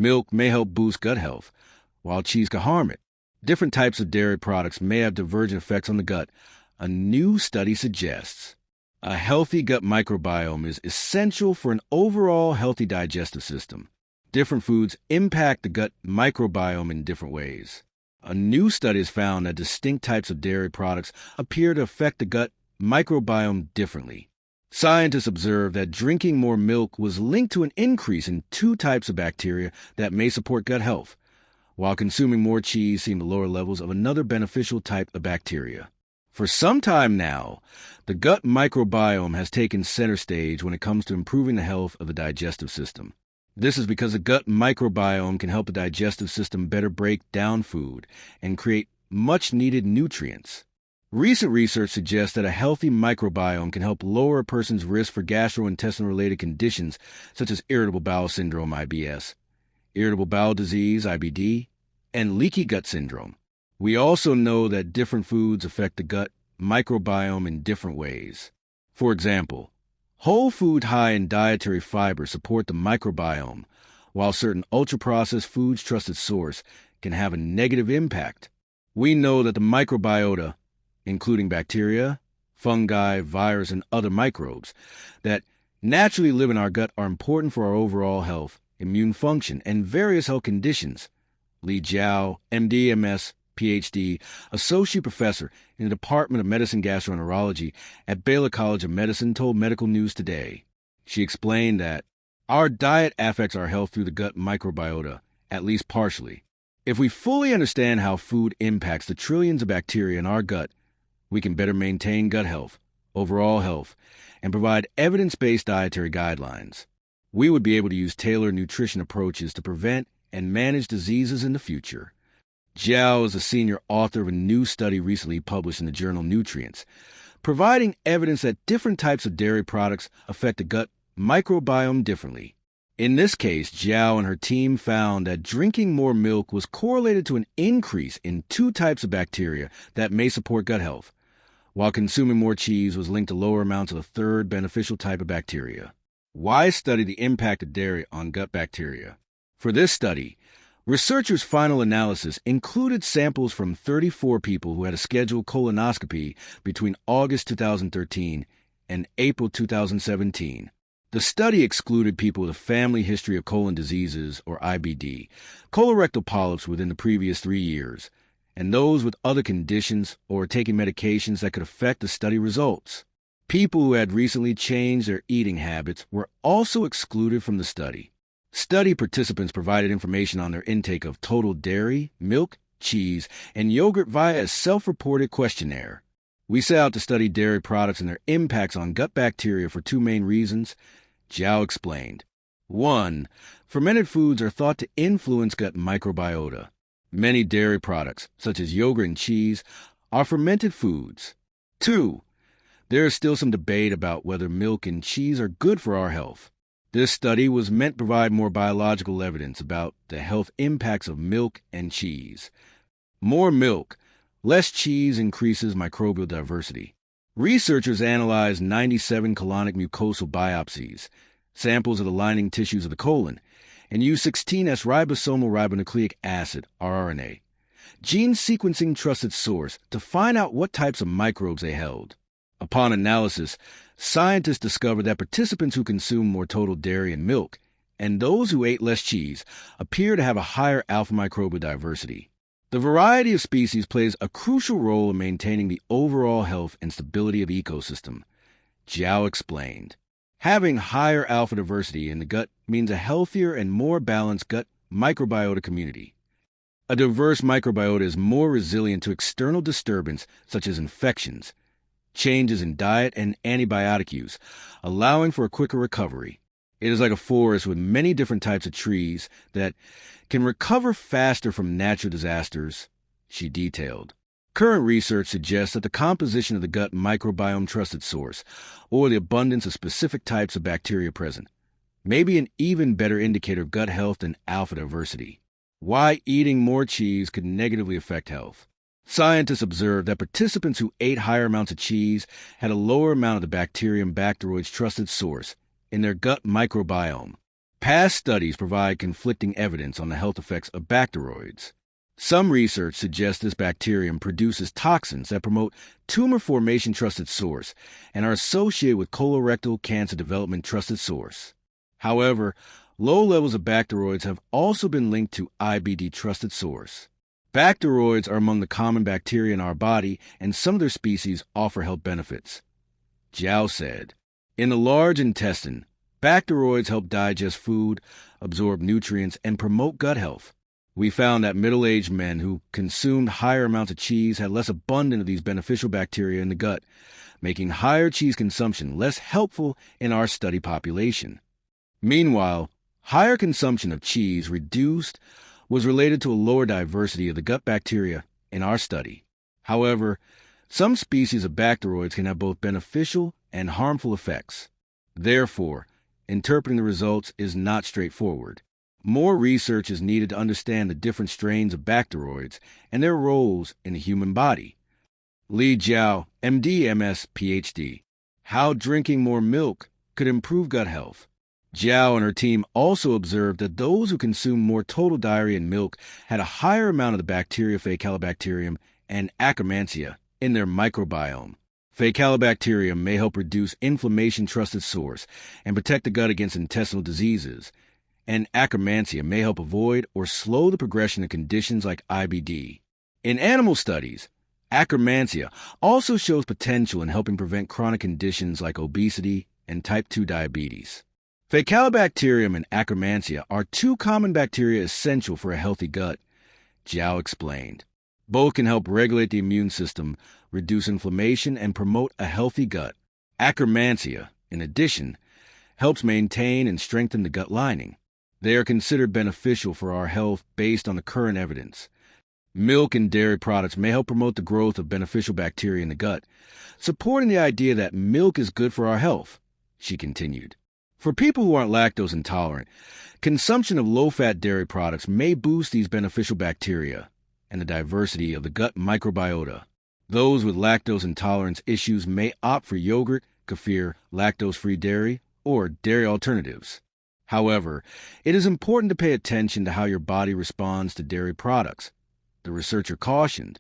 Milk may help boost gut health, while cheese can harm it. Different types of dairy products may have divergent effects on the gut. A new study suggests a healthy gut microbiome is essential for an overall healthy digestive system. Different foods impact the gut microbiome in different ways. A new study has found that distinct types of dairy products appear to affect the gut microbiome differently. Scientists observed that drinking more milk was linked to an increase in two types of bacteria that may support gut health, while consuming more cheese seemed to lower levels of another beneficial type of bacteria. For some time now, the gut microbiome has taken center stage when it comes to improving the health of the digestive system. This is because the gut microbiome can help the digestive system better break down food and create much-needed nutrients. Recent research suggests that a healthy microbiome can help lower a person's risk for gastrointestinal-related conditions such as irritable bowel syndrome, IBS, irritable bowel disease, IBD, and leaky gut syndrome. We also know that different foods affect the gut microbiome in different ways. For example, whole food high in dietary fiber support the microbiome, while certain ultra-processed foods' trusted source can have a negative impact. We know that the microbiota, including bacteria, fungi, virus, and other microbes that naturally live in our gut, are important for our overall health, immune function, and various health conditions. Li Jiao, MD, MS, PhD, Associate Professor in the Department of Medicine Gastroenterology at Baylor College of Medicine, told Medical News Today. She explained that our diet affects our health through the gut microbiota, at least partially. If we fully understand how food impacts the trillions of bacteria in our gut, we can better maintain gut health, overall health, and provide evidence-based dietary guidelines. We would be able to use tailored nutrition approaches to prevent and manage diseases in the future. Jiao is a senior author of a new study recently published in the journal Nutrients, providing evidence that different types of dairy products affect the gut microbiome differently. In this case, Jiao and her team found that drinking more milk was correlated to an increase in two types of bacteria that may support gut health, while consuming more cheese was linked to lower amounts of a third beneficial type of bacteria. Why study the impact of dairy on gut bacteria? For this study, researchers' final analysis included samples from 34 people who had a scheduled colonoscopy between August 2013 and April 2017. The study excluded people with a family history of colon diseases, or IBD, colorectal polyps within the previous 3 years, and those with other conditions or taking medications that could affect the study results. People who had recently changed their eating habits were also excluded from the study. Study participants provided information on their intake of total dairy, milk, cheese, and yogurt via a self-reported questionnaire. We set out to study dairy products and their impacts on gut bacteria for two main reasons, Jiao explained. 1. Fermented foods are thought to influence gut microbiota. Many dairy products, such as yogurt and cheese, are fermented foods. 2. There is still some debate about whether milk and cheese are good for our health. This study was meant to provide more biological evidence about the health impacts of milk and cheese. More milk, less cheese increases microbial diversity. Researchers analyzed 97 colonic mucosal biopsies, samples of the lining tissues of the colon, and used 16S ribosomal ribonucleic acid, rRNA, gene sequencing trusted source, to find out what types of microbes they held. Upon analysis, scientists discovered that participants who consumed more total dairy and milk and those who ate less cheese appear to have a higher alpha microbial diversity. The variety of species plays a crucial role in maintaining the overall health and stability of ecosystem, Jiao explained. Having higher alpha diversity in the gut means a healthier and more balanced gut microbiota community. A diverse microbiota is more resilient to external disturbance such as infections, changes in diet, and antibiotic use, allowing for a quicker recovery. It is like a forest with many different types of trees that can recover faster from natural disasters, she detailed. Current research suggests that the composition of the gut microbiome trusted source, or the abundance of specific types of bacteria present, may be an even better indicator of gut health than alpha diversity. Why eating more cheese could negatively affect health. Scientists observed that participants who ate higher amounts of cheese had a lower amount of the bacterium Bacteroides trusted source in their gut microbiome. Past studies provide conflicting evidence on the health effects of bacteroids. Some research suggests this bacterium produces toxins that promote tumor formation trusted source and are associated with colorectal cancer development trusted source. However, low levels of bacteroids have also been linked to IBD trusted source. Bacteroids are among the common bacteria in our body, and some of their species offer health benefits. Zhao said, in the large intestine, bacteroids help digest food, absorb nutrients, and promote gut health. We found that middle-aged men who consumed higher amounts of cheese had less abundant of these beneficial bacteria in the gut, making higher cheese consumption less helpful in our study population. Meanwhile, higher consumption of cheese was related to a lower diversity of the gut bacteria in our study. However, some species of bacteroids can have both beneficial and harmful effects. Therefore, interpreting the results is not straightforward. More research is needed to understand the different strains of bacteroids and their roles in the human body. Li Jiao, MD, MS, PhD. How drinking more milk could improve gut health. Zhao and her team also observed that those who consumed more total diarrhea in milk had a higher amount of the bacteria Faecalibacterium and Akkermansia in their microbiome. Faecalibacterium may help reduce inflammation trusted source and protect the gut against intestinal diseases, and Akkermansia may help avoid or slow the progression of conditions like IBD. In animal studies, Akkermansia also shows potential in helping prevent chronic conditions like obesity and type 2 diabetes. Faecalibacterium and Akkermansia are two common bacteria essential for a healthy gut, Zhao explained. Both can help regulate the immune system, reduce inflammation, and promote a healthy gut. Akkermansia, in addition, helps maintain and strengthen the gut lining. They are considered beneficial for our health based on the current evidence. Milk and dairy products may help promote the growth of beneficial bacteria in the gut, supporting the idea that milk is good for our health, she continued. For people who aren't lactose intolerant, consumption of low-fat dairy products may boost these beneficial bacteria and the diversity of the gut microbiota. Those with lactose intolerance issues may opt for yogurt, kefir, lactose-free dairy, or dairy alternatives. However, it is important to pay attention to how your body responds to dairy products. The researcher cautioned,